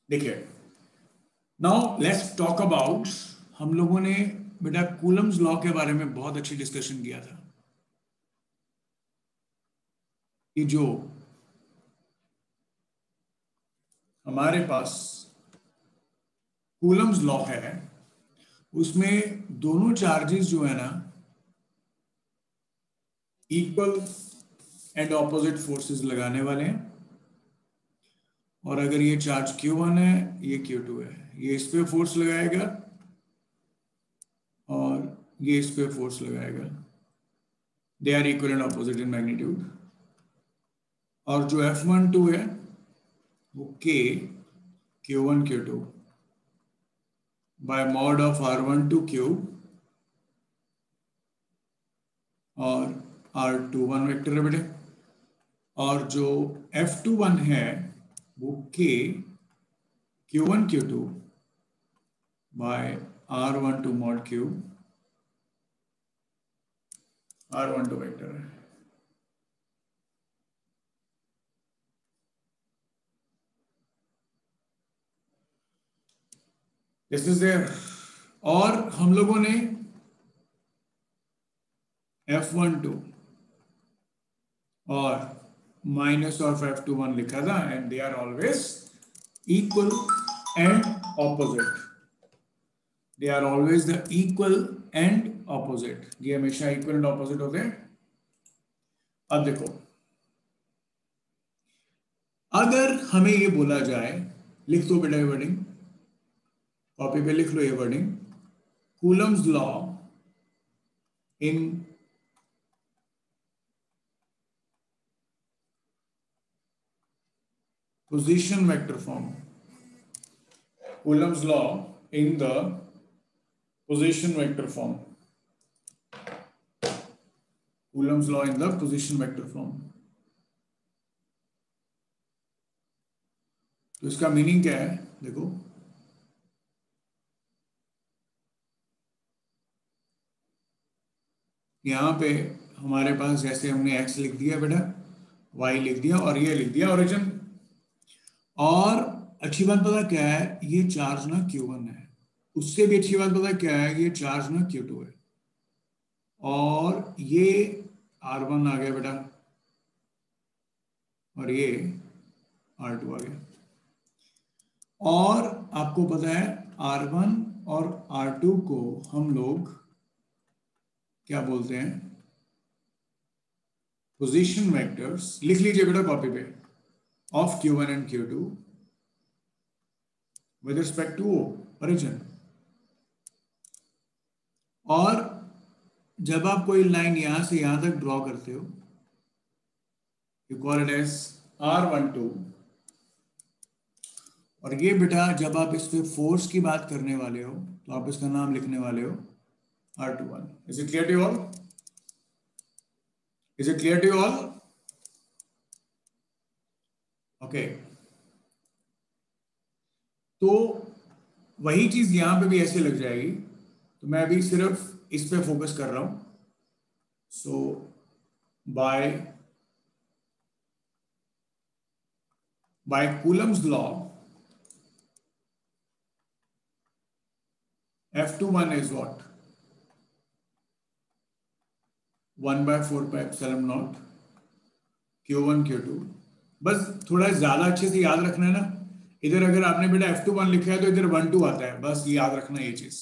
देखिए, now let's talk about, हम लोगों ने बेटा कूलम्स लॉ के बारे में बहुत अच्छी डिस्कशन किया था कि जो हमारे पास कूलम्स लॉ है उसमें दोनों चार्जेस जो है ना इक्वल एंड ऑपोजिट फोर्सेस लगाने वाले हैं। और अगर ये चार्ज Q1 है, ये Q2 है, ये इस पे फोर्स लगाएगा और ये इस पे फोर्स लगाएगा। They are equal and opposite in magnitude. और जो F12 है वो K Q1 Q2 by mod of R12 cube और R21 वेक्टर है बेटे। और जो F21 है वो K Q1 Q2 by R12 mod cube R12 vector है। This is there. और हम लोगों ने F12 और माइनस ऑफ F21 लिखा था and they are always equal and opposite. They are always the equal and opposite. ये हमेशा इक्वल एंड ऑपोजिट होते हैं। अब देखो, अगर हमें ये बोला जाए, लिख दो बेटा ये वर्डिंग, कॉपी पे लिख लो ये wording, Coulomb's law in position vector form. Coulomb's law in the position vector form. Coulomb's law in the position vector form. तो इसका मीनिंग क्या है देखो, यहां पे हमारे पास जैसे हमने x लिख दिया बेटा, y लिख दिया और ये लिख दिया ओरिजिन। और अच्छी बात पता क्या है, ये चार्ज ना Q1 है। उससे भी अच्छी बात पता क्या है, ये चार्ज ना Q2 है। और ये R1 आ गया बेटा और ये R2 आ गया। और आपको पता है R1 और R2 को हम लोग क्या बोलते हैं, पोजीशन वेक्टर्स। लिख लीजिए बेटा कॉपी पे, of Q1 and Q2 with respect to origin. और जब आप कोई लाइन यहां से यहां तक ड्रॉ करते हो, you call it as R12। और ये बेटा जब आप इस पे फोर्स की बात करने वाले हो तो आप इसका नाम लिखने वाले हो R21। Is it clear to all? Is it clear to all? Okay, तो वही चीज यहां पे भी ऐसे लग जाएगी। तो मैं अभी सिर्फ इस पे फोकस कर रहा हूं। So by Coulomb's law, F21 is what? 1/4πε0 Q1 Q2। बस थोड़ा ज्यादा अच्छे से याद रखना है ना, इधर अगर आपने बेटा F21 लिखा है तो इधर 1 2 आता है, बस याद रखना ये चीज।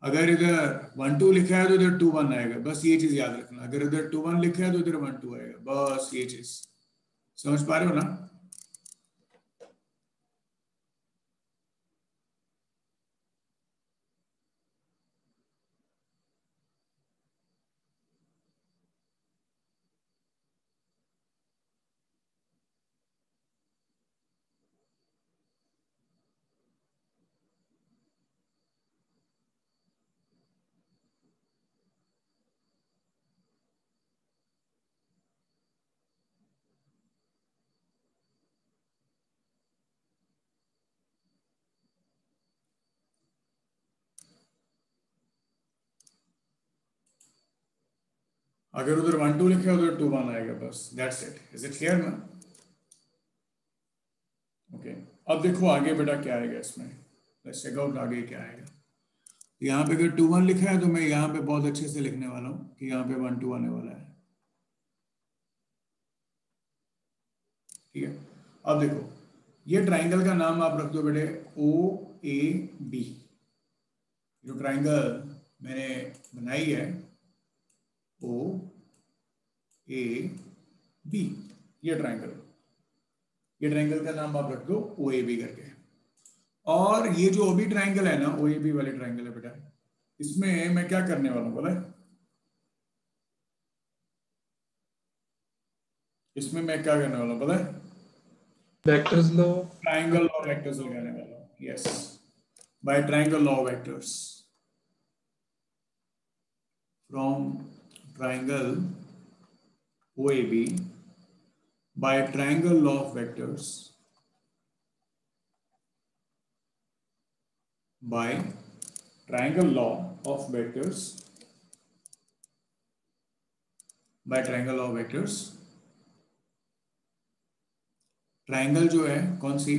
अगर इधर 1 2 लिखा है तो इधर 2 1 आएगा, बस ये चीज याद रखना। अगर इधर 2 1 लिखा है तो इधर 1 2 आएगा, बस ये चीज समझ पा रहे हो ना? अगर उधर 1 2 लिखा है उधर 2 1 आएगा, बस that's it. Is it clear ना? ओके, अब देखो आगे बेटा क्या आएगा इसमें, लेट्स चेक आउट आगे क्या आएगा। यहाँ पे अगर 2 1 लिखा है तो मैं यहाँ पे बहुत अच्छे से लिखने वाला हूँ कि यहाँ पे 1 2 आने वाला है। ठीक है, अब देखो ये ट्राइंगल का नाम आप रख दो बेटे OAB। जो ट्राइंगल मैंने बनाई है OAB, ये ट्राइंगल का नाम आप रख दो OAB करके। और ये जो OB ट्राइंगल है ना, OAB वाले ट्राइंगल है बेटा, इसमें मैं क्या करने वाला हूँ बोला, इसमें मैं क्या करने वाला हूँ पता है, वेक्टर्स लो, ट्राइंगल लॉ वेक्टर्स लगाने वाला हूँ। Yes, by triangle law vectors, from triangle OAB by triangle law of vectors, by triangle law of vectors, by triangle law of vectors, triangle जो है कौन सी,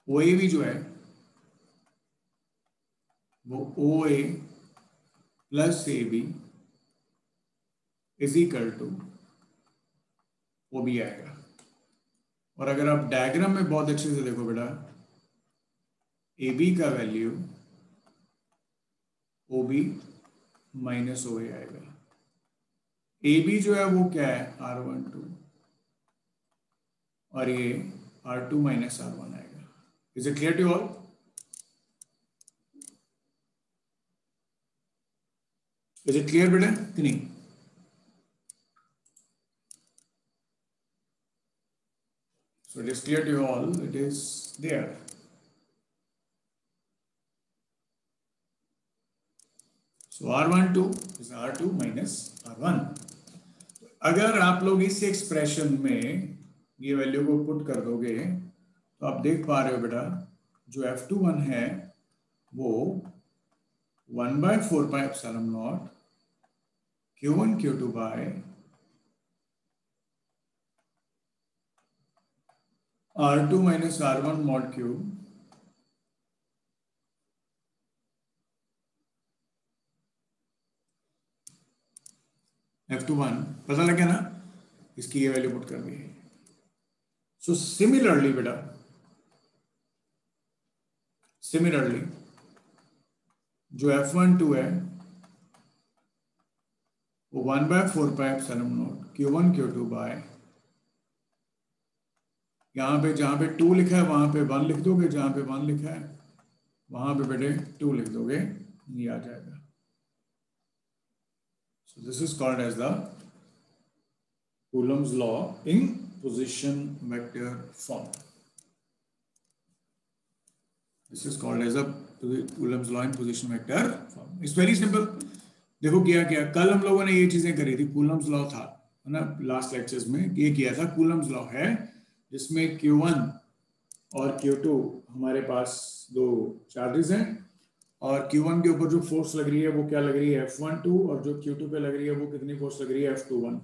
OAB जो है वो OA plus AB is equal to OB आएगा। और अगर आप डायग्राम में बहुत अच्छे से देखो बेटा, AB का वैल्यू OB माइनस OA आएगा। AB जो है वो क्या है R12 और ये R2 माइनस R1 आएगा। Is it clear to all? Is it clear बेटा कि नहीं? So it is clear to you all, it is there. So R12 is R2 minus R1. अगर आप लोग इस एक्सप्रेशन में ये वैल्यू को पुट कर दोगे तो आप देख पा रहे हो बेटा जो F21 है वो 1/4 pi epsilon naught Q1 Q2 by R2 minus R1 mod cube F21 पता लगे ना, इसकी ये वैल्यू पुट कर दी है। सो सिमिलरली बेटा, सिमिलरली जो F12 है वो 1/4 pi epsilon naught Q1 Q2 bye, यहाँ पे जहाँ पे 2 लिखा है वहां पे 1 लिख दोगे, जहाँ पे 1 लिखा है वहां पे बेटे 2 लिख दोगे, ये आ जाएगा। So this is called as the Coulomb's law in position vector form. This is called as a Coulomb's law in position vector form. It's very simple. देखो क्या क्या कल हम लोगों ने ये चीजें करी थी, Coulomb's law था है ना, लास्ट लेक्चर्स में ये किया था। Coulomb's law है जिसमें Q1 और Q2 हमारे पास दो चार्जेस हैं और Q1 के ऊपर जो फोर्स लग रही है वो क्या लग रही है F12 और जो Q2 पे लग रही है वो कितनी फोर्स लग रही है F21।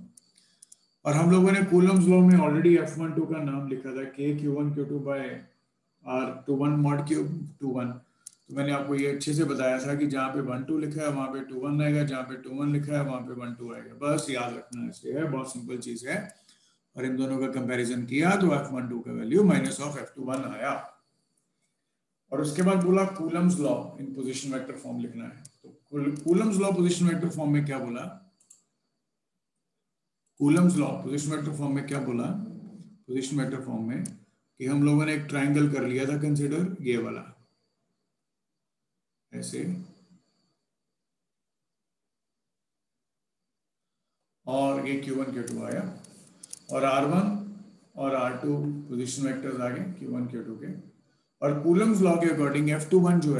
और हम लोगों ने कूलम्स लॉ में ऑलरेडी F12 का नाम लिखा था Q1 Q2 bye R21 mod cube 21। तो मैंने आपको ये अच्छे से बताया था कि जहाँ पे 1 2 लिखा है वहाँ पे 2 1 आएगा, जहाँ पे 2 1 लिखा है वहाँ पे 1 2 आएगा। बस याद रखना है, इसलिए है बहुत सिंपल चीज है। और इन दोनों का कंपैरिजन किया तो F12 का वैल्यू माइनस ऑफ F21 आया। और उसके बाद बोला Coulomb's law in position vector form लिखना है। तो Coulomb's law position vector form में क्या बोला, Coulomb's law position vector form में क्या बोला, पोजीशन वेक्टर फॉर्म में कि हम लोगों ने एक ट्राइंगल कर लिया था कंसीडर, ये वाला ऐसे, और ये Q1 Q2 आया और R1 और R2 पोजीशन वेक्टर्स आ गए Q1 Q2 के। और कूलम्स लॉ के अकॉर्डिंग F21 जो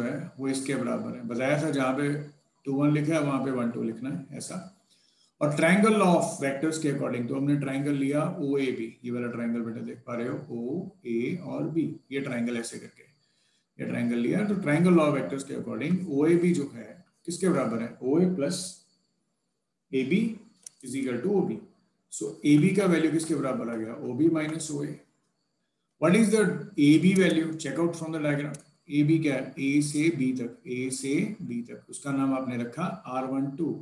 है वो इसके बराबर है, बताया था जहां पे 2 1 लिखा है वहां पे 1 2 लिखना है ऐसा। और ट्राइंगल लॉ ऑफ वेक्टर्स के अकॉर्डिंग तो हमने ट्राइंगल लिया OAB, ये वाला ट्राइंगल बेटा देख पा रहे हो OA और B, ये ट्राइंगल ऐसे करके ये ट्राइंगल लिया। तो ट्राइंगल लॉ ऑफ वेक्टर्स के अकॉर्डिंग OAB जो है किसके बराबर है, OA plus AB is equal to OB। So A B का वैल्यू किसके बराबर आ गया, O B minus O A. What is the A B value, check out from the diagram. A B क्या है, ए से बी तक, ए से बी तक, उसका नाम आपने रखा R12,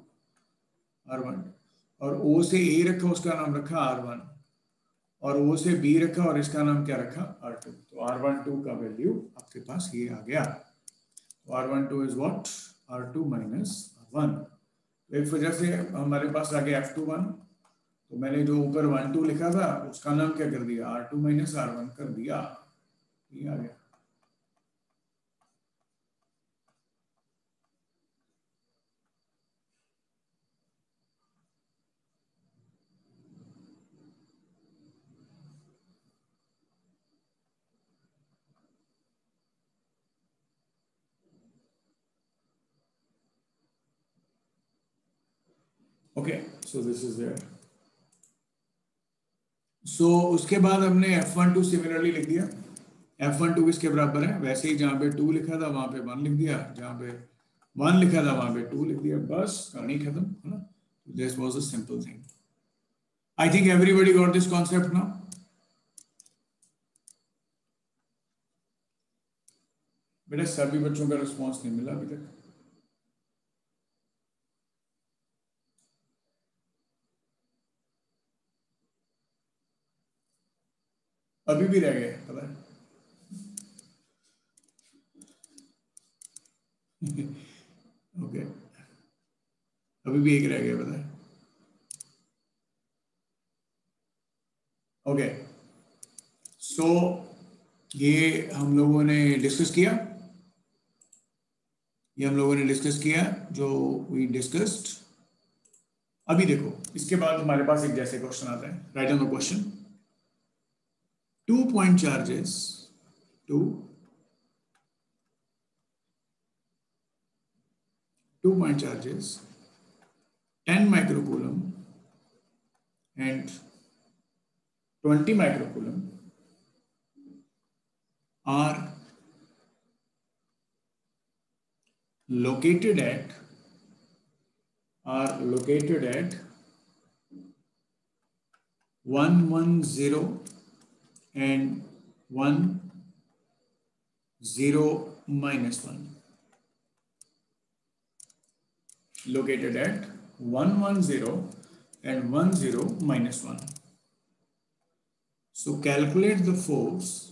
R1, और ओ से ए रखा, उसका नाम रखा R1, और ओ से बी रखा और इसका नाम क्या रखा, R2. तो R12 का वैल्यू आपके पास ये आ गया. तो R12 is what, R2 minus R1. तो एक वजह से हमारे पास आ गया F21. तो मैंने जो ऊपर 12 लिखा था उसका नाम क्या कर दिया, R2 माइनस R1 कर दिया. ये आ गया. Okay, so this is there. So उसके बाद हमने F12 सिमिलरली लिख दिया. F12 किसके बराबर है, वैसे ही जहां पे 2 लिखा था वहां पे 1 लिख दिया, जहां पे 1 लिखा था वहां पे 2 लिख दिया, बस कहानी खत्म, है ना. This was a simple thing. I think everybody got this concept now. बेटा सभी बच्चों का रिस्पॉन्स नहीं मिला अभी तक. अभी भी रह गए पता है. ओके, अभी भी एक रह गया पता है. ओके, सो ये हम लोगों ने डिस्कस किया, ये हम लोगों ने डिस्कस किया जो वी डिस्कस्ड. अभी देखो इसके बाद हमारे पास एक जैसे क्वेश्चन आता है. Write down the question. 2 point charges, 2 point charges, 10 microcoulomb and 20 microcoulomb are located at 110 and 10 minus 1. Located at 110 and 10 minus 1. So calculate the force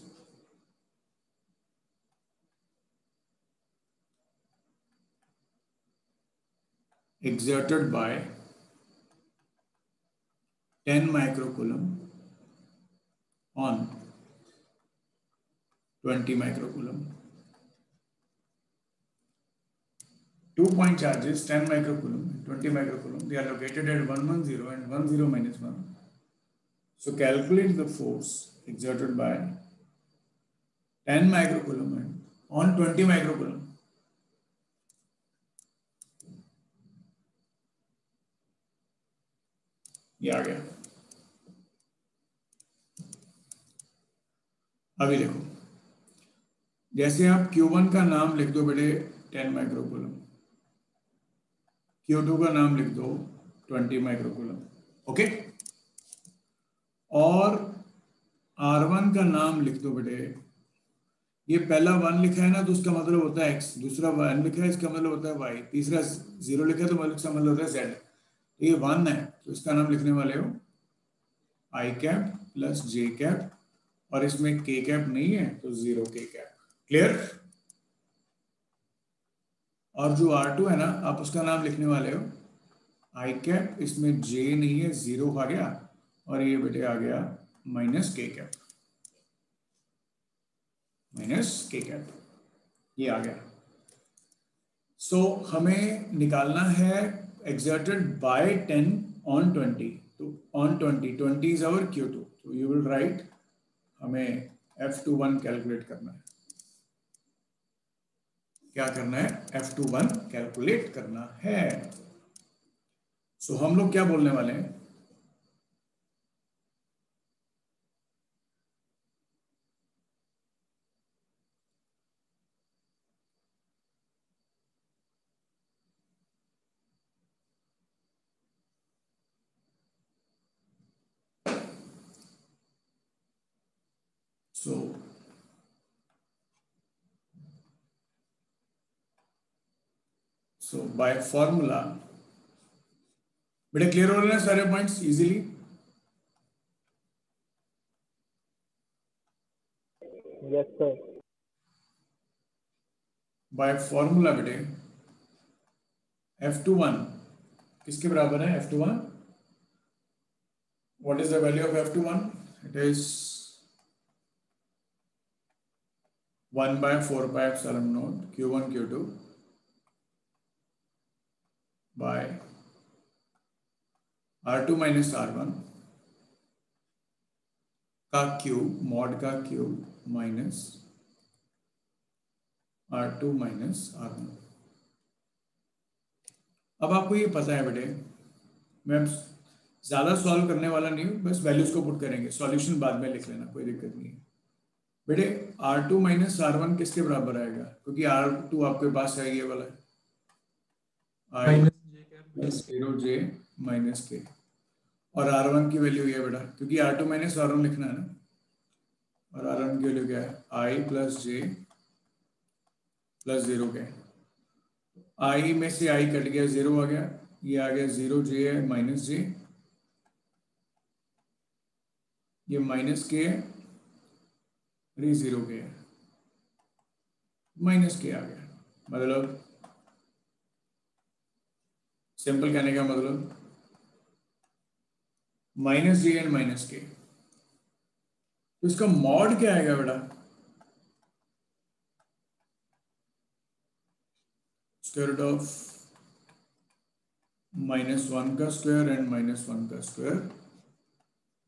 exerted by 10 microcoulomb on 20 microcoulomb. 2 point charges, 10 microcoulomb and 20 microcoulomb, they are located at 110 and 10 minus 1. So calculate the force exerted by 10 microcoulomb and on 20 microcoulomb. ये आ गया. अभी देखो, जैसे आप Q1 का नाम लिख दो बेटे 10 माइक्रोकूलम, Q2 का नाम लिख दो 20 माइक्रोकूलम. ओके, और R1 का नाम लिख दो बेटे. ये पहला 1 लिखा है ना तो उसका मतलब होता है x, दूसरा 1 लिखा है इसका मतलब होता है y, तीसरा 0 लिखा है तो इसका मतलब होता है z. तो ये 1 है तो इसका नाम लिखने वाले हो i cap plus j cap, और इसमें k कैप नहीं है तो 0 k कैप. क्लियर. और जो R2 है ना आप उसका नाम लिखने वाले हो i कैप, इसमें j नहीं है 0 आ गया, और ये बेटे आ गया minus k cap, minus k cap. ये आ गया. सो हमें निकालना है exerted by 10 on 20. तो on 20 इज आवर Q2, तो यू विल राइट हमें F21 कैलकुलेट करना है. क्या करना है, F21 कैलकुलेट करना है. सो हम लोग क्या बोलने वाले हैं, सो बाय फॉर्मूला, बेटा क्लियर हो रहे हैं सारे points easily? Yes sir. By formula बेटे F21 किसके बराबर है? F21, what is the value of F21? It is 1/4πε0 Q1 Q2 by R2 minus R1 का क्यूब, मॉड का cube minus R2 minus R1। अब आपको ये पता है बेटे, मैं ज्यादा सॉल्व करने वाला नहीं हूँ, बस वैल्यूज को पुट करेंगे, सॉल्यूशन बाद में लिख लेना, कोई दिक्कत नहीं है बेटे। R2 माइनस R1 किसके बराबर आएगा? क्योंकि R2 आपके पास है ये वाला I0J माइनस के, और R1 की वैल्यू ये बेटा, क्योंकि R2 माइनस R1 लिखना है ना, और R1 की वैल्यू क्या है? I प्लस J प्लस 0 के, I में से I कट गया, 0 आ गया, ये आ गया 0J है माइनस J, ये माइनस के है, 0 के है, माइनस के आ गया। मतलब सिंपल कहने का मतलब माइनस J एंड माइनस के, तो इसका मॉड क्या आएगा बेटा? स्क्वायर रूट ऑफ -1 का स्क्वायर एंड -1 का square,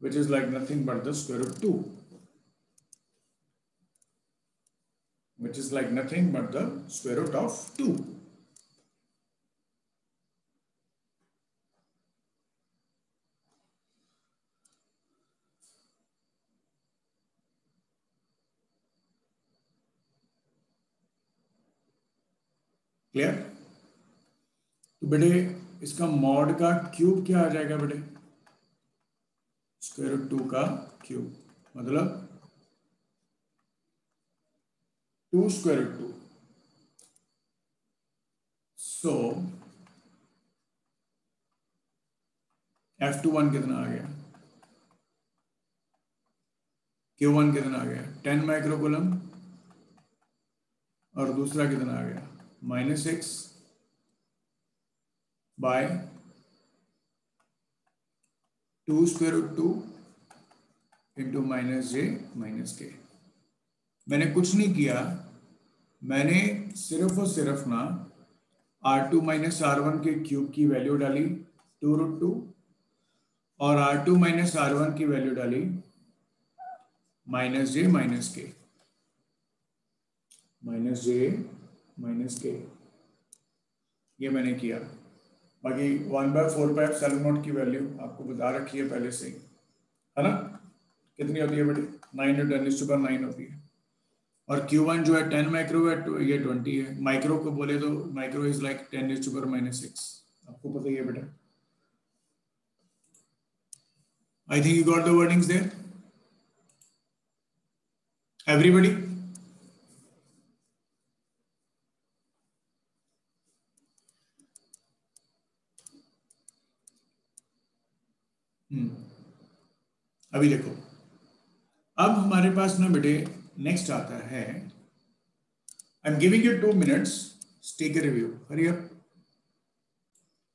which is like nothing but the square root 2, which is like nothing but the square root of 2. Clear? तो बेटे इसका मॉड का क्यूब क्या आ जाएगा बेटे? स्क्वायर रूट 2 का क्यूब, मतलब 2 स्क्वायर रूट 2। सो F21 कितना आ गया? Q1 कितना आ गया? 10 माइक्रोकूलम, और दूसरा कितना आ गया? -6 by 2 square root 2 into -J minus K. मैंने कुछ नहीं किया, मैंने सिर्फ और सिर्फ ना R2 माइनस R1 के क्यूब की वैल्यू डाली 2 रूट 2, और R2 माइनस R1 की वैल्यू डाली -J माइनस के, -J माइनस के, ये मैंने किया। बाकी 1/4πε0 की वैल्यू आपको बता रखी है पहले से ही, है ना? कितनी होती है बेटे? 9 × 10⁹ होती है। और Q1 जो है 10 माइक्रो है, तो ये 20 है। माइक्रो को बोले तो माइक्रो इज लाइक 10⁻⁻6, आपको पता ही है बेटा। I think you got the wordings there everybody. अभी देखो, अब हमारे पास ना बेटे नेक्स्ट आता है, I am giving you 2 minutes, take a review, hurry up.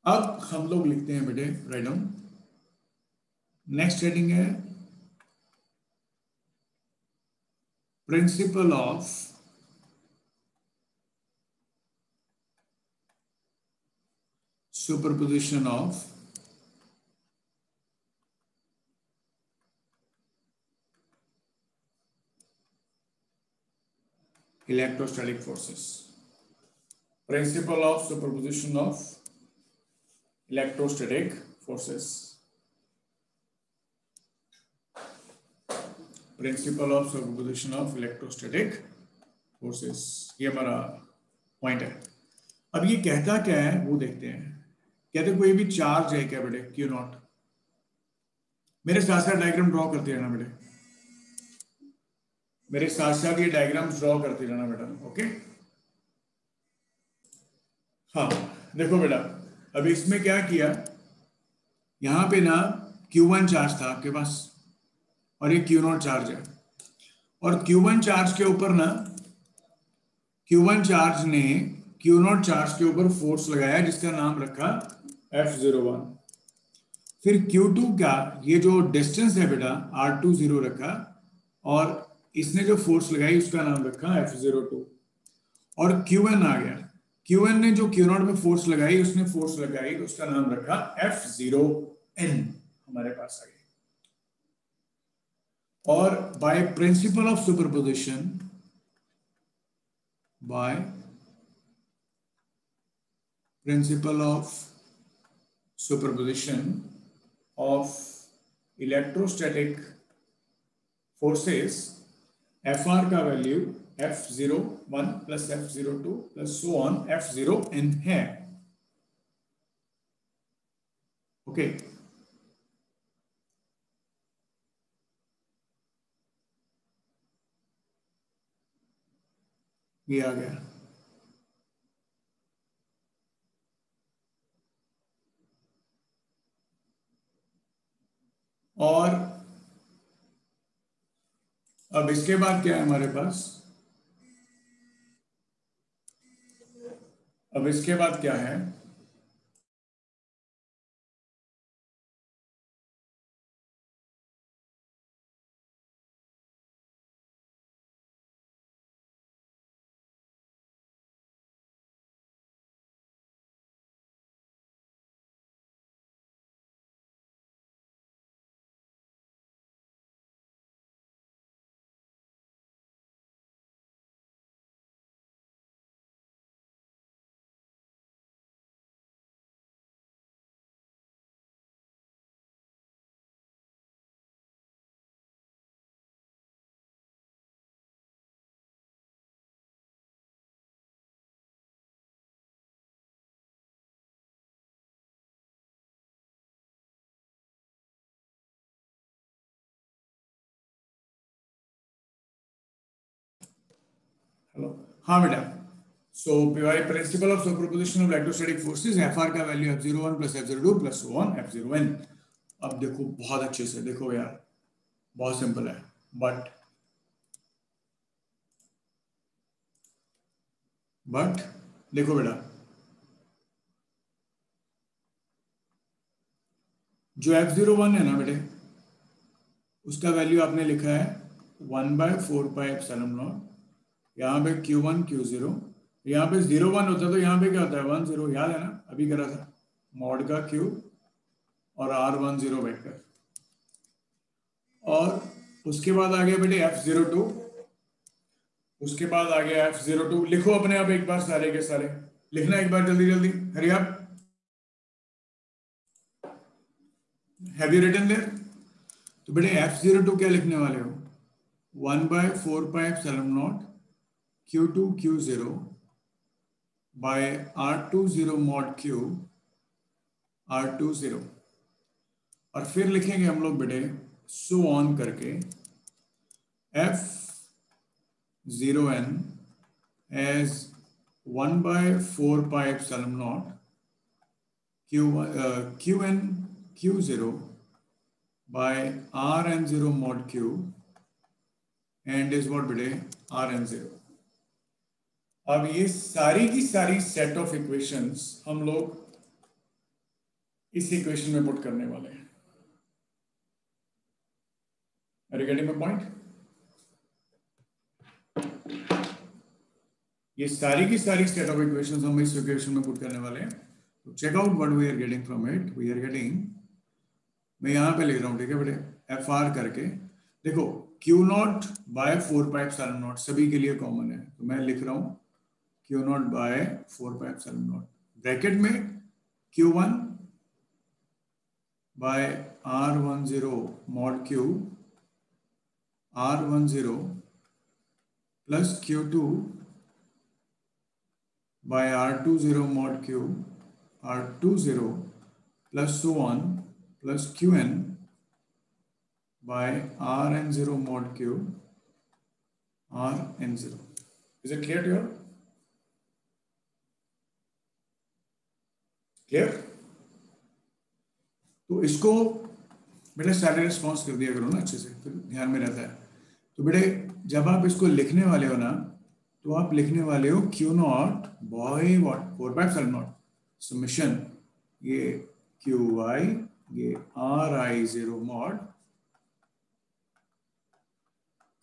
अब हम लोग लिखते हैं बेटे, राइट डाउन। नेक्स्ट हेडिंग है principle of superposition of electrostatic forces, principle of superposition of electrostatic forces, principle of superposition of electrostatic forces, ये हमारा point है। अब ये कहता क्या है वो देखते हैं। कहते कोई भी चार्ज है क्या बेटे, Q0, मेरे साथ साथ डायग्राम ड्रॉ करते हैं ना बेटे। मेरे साथ साथ ये डायग्राम्स ड्रॉ करते रहना बेटा, ओके। हाँ देखो बेटा, अभी इसमें क्या किया, यहाँ पे ना Q1 चार्ज था आपके पास और ये Q0 चार्ज है, और Q1 चार्ज के ऊपर ना Q1 चार्ज ने Q0 चार्ज के ऊपर फोर्स लगाया जिसका नाम रखा F01। फिर Q2 का ये जो डिस्टेंस है बेटा R20 रखा, और इसने जो फोर्स लगाई उसका नाम रखा F02। और Qn आ गया, Qn ने जो Q0 में फोर्स लगाई, उसने फोर्स लगाई तो उसका नाम रखा F0n हमारे पास आ गया। और by principle of superposition, by principle of superposition of electrostatic forces, Fr का value F01 plus F02 plus so on F0n है, ओके। ये आ गया। और अब इसके बाद क्या है हमारे पास, अब इसके बाद क्या है, हेलो, हाँ बेटा। So by principle of superposition of electrostatic forces, Fr का value F01 plus F02 plus so on F0n। अब देखो बहुत अच्छे से देखो यार, बहुत सिंपल है, बट देखो बेटा, जो F01 है ना बेटे, उसका वैल्यू आपने लिखा है 1/4πε0। यहाँ पे Q1 Q0, यहाँ पे 01 होता तो यहाँ पे क्या होता है 10, याद है ना, अभी करा था, मॉड का Q और R10 वेक्टर। और उसके बाद आ गया बेटे F02, उसके बाद आ गया F02। लिखो अपने आप एक बार सारे के सारे, लिखना एक बार जल्दी जल्दी, हरी आप, हैव यू रिटन देयर? तो बेटे F02 क्या लिखने वाले हो, 1/4πε0 Q2 Q0 bye R20 mod Q R20। और फिर लिखेंगे हम लोग बेटे सो ऑन करके F0n as 1/4πε0 Qn Q0 by Rn0 mod Q and is what बेटे Rn0। अब ये सारी की सारी सेट ऑफ इक्वेशंस हम लोग इस इक्वेशन में पुट करने वाले हैं। Are you getting my point? ये सारी की सारी सेट ऑफ इक्वेशंस हम इस इक्वेशन में पुट करने वाले हैं। तो check out what we are getting from it. We are getting, मैं यहाँ पे लिख रहा हूँ, ठीक है बेटे, Fr करके देखो Q0 बाय 4πε0 सभी के लिए कॉमन है, तो मैं लिख रहा हूँ Q0 बाय 4πε0 ब्रैकेट में Q1 बाय R10 mod Q R10 plus Q2 बाय R20 mod Q R20 plus so on plus Qn बाय Rn0 mod Q Rn0. Is it clear to you? Clear? तो इसको बेटा सारे रिस्पॉन्स कर दिया करो ना अच्छे से, फिर ध्यान में रहता है। तो बेटे जब आप इसको लिखने वाले हो ना, तो आप लिखने वाले हो Q naught by what 4πε0 summation ये QI ये RI0 मॉड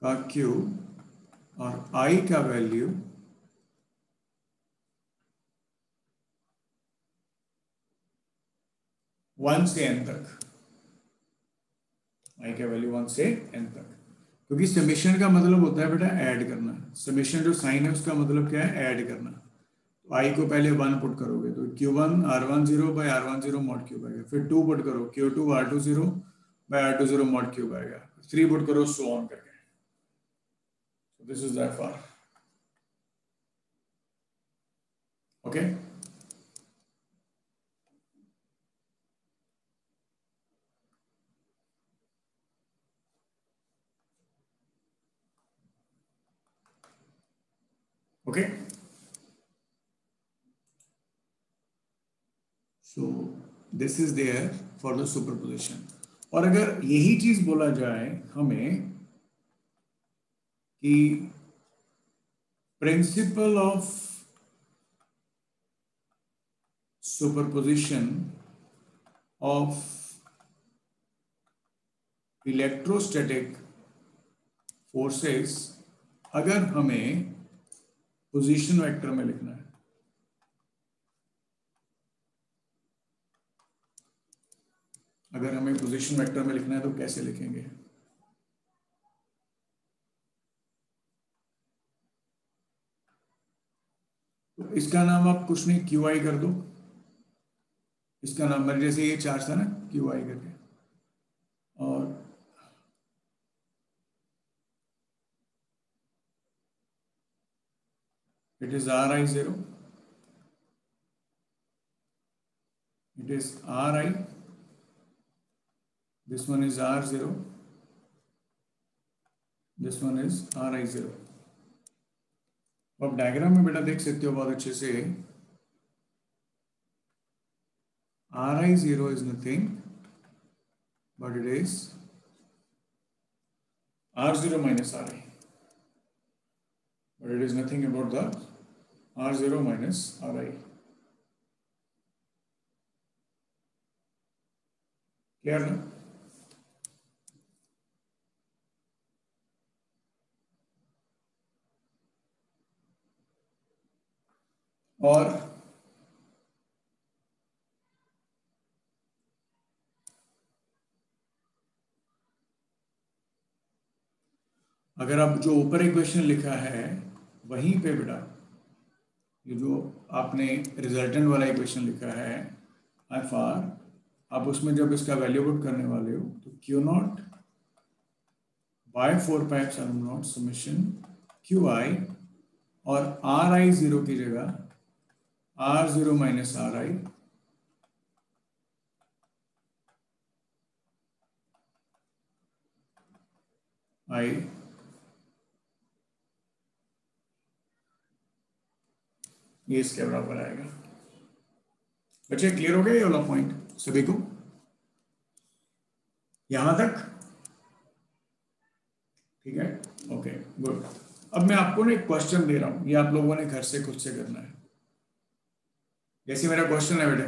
का Q और I का वैल्यू वन से n तक, I का वैल्यू 1 से n तक, क्योंकि समेशन का मतलब होता है बेटा ऐड करना। समेशन जो साइन है उसका मतलब क्या है? ऐड करना। तो I को पहले 1 पुट करोगे तो Q1 R10 bye R10 mod cube आएगा, फिर 2 पुट करो Q2 R20 bye R20 mod cube आएगा, 3 पुट करो सो ऑन करके। This is that far. Okay okay so this is there for the superposition. और अगर यही चीज बोला जाए हमें कि principle of superposition of electrostatic forces, अगर हमें पोजीशन वेक्टर में लिखना है, अगर हमें पोजीशन वेक्टर में लिखना है तो कैसे लिखेंगे? तो इसका नाम आप कुछ नहीं QI कर दो, इसका नाम मेरे जैसे ये चार्ज था ना QI करके, और it is RI0, it is RI, this one is R0, this one is RI0। आप डायग्राम में बेटा देख सकते हो बहुत अच्छे से, RI0 is nothing but it is R0 minus RI, but it is nothing about the R0 minus RI। Clear ना? और अगर आप जो ऊपर इक्वेशन लिखा है वहीं पे बेटा ये जो आपने रिजल्टेंट वाला इक्वेशन लिखा है एफ आर, आप उसमें जब इसका वैल्यू पुट करने वाले हो तो Q naught by 4πε0 summation QI और RI0 की जगह R0 माइनस RI I ये इसके बराबर आएगा। बच्चे क्लियर हो गया ये वाला पॉइंट सभी को यहां तक? ठीक है, ओके गुड। अब मैं आपको ना एक क्वेश्चन दे रहा हूं, ये आप लोगों ने घर से खुद से करना है। जैसे मेरा क्वेश्चन है बेटे,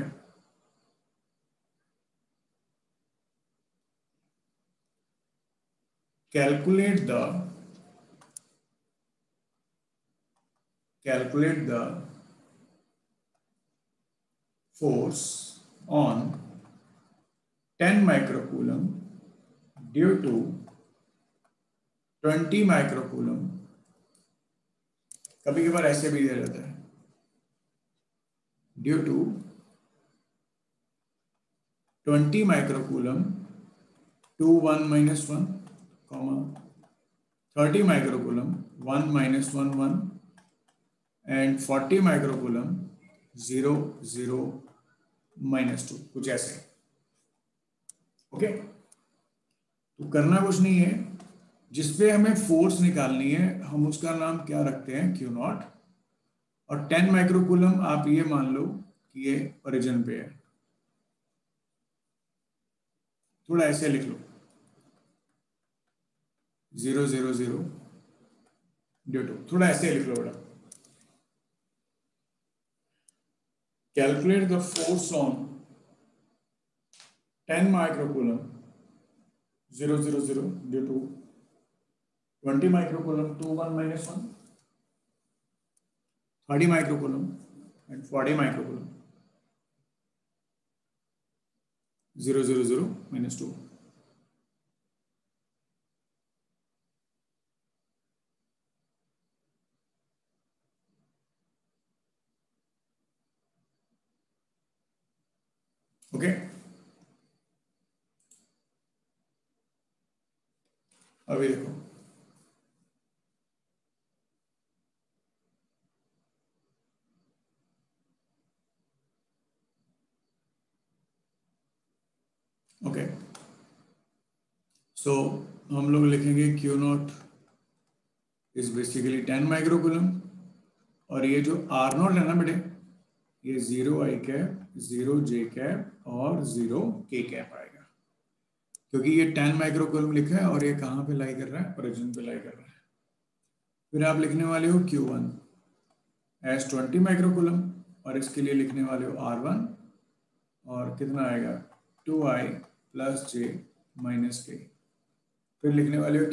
calculate the force on 10 microcoulomb due to 20 microcoulomb, कभी कभार ऐसे भी दिया जाता है, due to 20 microcoulomb to 1 minus 1, 30 microcoulomb 1 minus 1 1 and 40 microcoulomb 0 0 minus 2, कुछ ऐसे। ओके तो करना कुछ नहीं है, जिसपे हमें फोर्स निकालनी है हम उसका नाम क्या रखते हैं, क्यू नॉट। और 10 माइक्रोकूलम आप ये मान लो कि ये ओरिजिन पे है, थोड़ा ऐसे लिख लो 0.000 ड्यू टू, थोड़ा ऐसे लिख लो बेटा। Calculate the force on 10 microcoulomb 0.000 due to 20 microcoulomb 2 1 minus 1, 30 microcoulomb and 40 microcoulomb 0.000 minus 2. Okay, अभी देखो ओके, सो हम लोग लिखेंगे Q not is basically 10 microcoulomb, और ये जो आर नॉट है ना बेटे, ये 0 आई कैप 0 जे कैप और 0 के कैप आएगा, क्योंकि ये 10 माइक्रोकूलम लिखा है और ये कहाँ पे लाई कर रहा है, ओरिजिन पे लाई कर रहा है। फिर आप लिखने वाले हो Q1 एज 20 माइक्रोकूलम, और इसके लिए लिखने वाले हो R1, और कितना आएगा 2I प्लस जे माइनस के। फिर लिखने वाले हो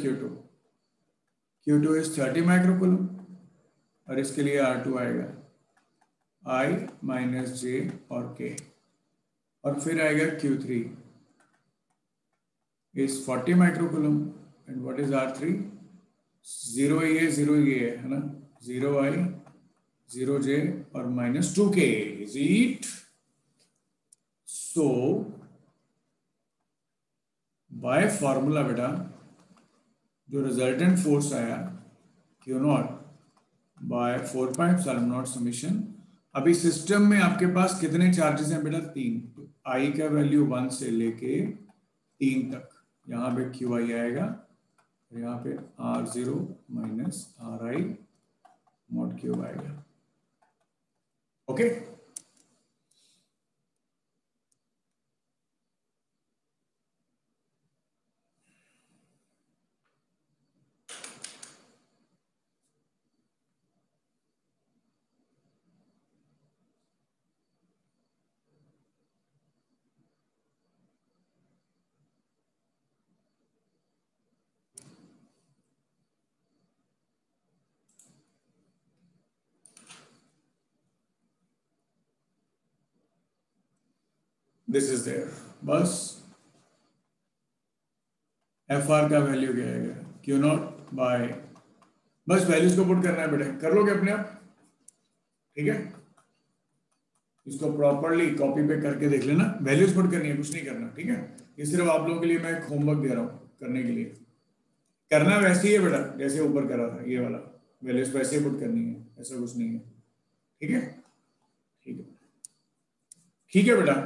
Q2 इज 30 माइक्रोकूलम, और इसके लिए R2 आएगा I माइनस जे और के। और फिर आएगा Q3 is 40 microcoulomb, and what is R3? 0 ये है ना, 0I 0J और minus 2K, is it? So by formula बेटा जो रिजल्टेंट फोर्स आया Q नॉट बाय 4.0 समीशन। अभी सिस्टम में आपके पास कितने चार्जेस हैं बेटा, 3, तो I का वैल्यू 1 से लेके 3 तक, यहाँ पे QI आएगा, यहाँ पे R0 minus RI mod cube आएगा। Okay, this is there. बस FR का वैल्यू क्या आएगा, Q नॉट बाय, बस वैल्यूज को पुट करना है बेटा, कर लोगे अपने आप, ठीक है। इसको प्रॉपरली कॉपी पे करके देख लेना, वैल्यूज पुट करनी है, कुछ नहीं करना, ठीक है। ये सिर्फ आप लोगों के लिए मैं एक होमवर्क दे रहा हूँ करने के लिए, करना वैसे ही है बेटा जैसे ऊपर करा था, ये वाला वैल्यूज वैसे ही पुट करनी है, ऐसा कुछ नहीं है, ठीक है, ठीक है, ठीक है बेटा।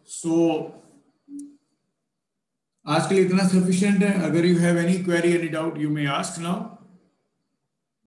सो आज के लिए इतना सफिशिएंट है। अगर you have any query any doubt you may ask now.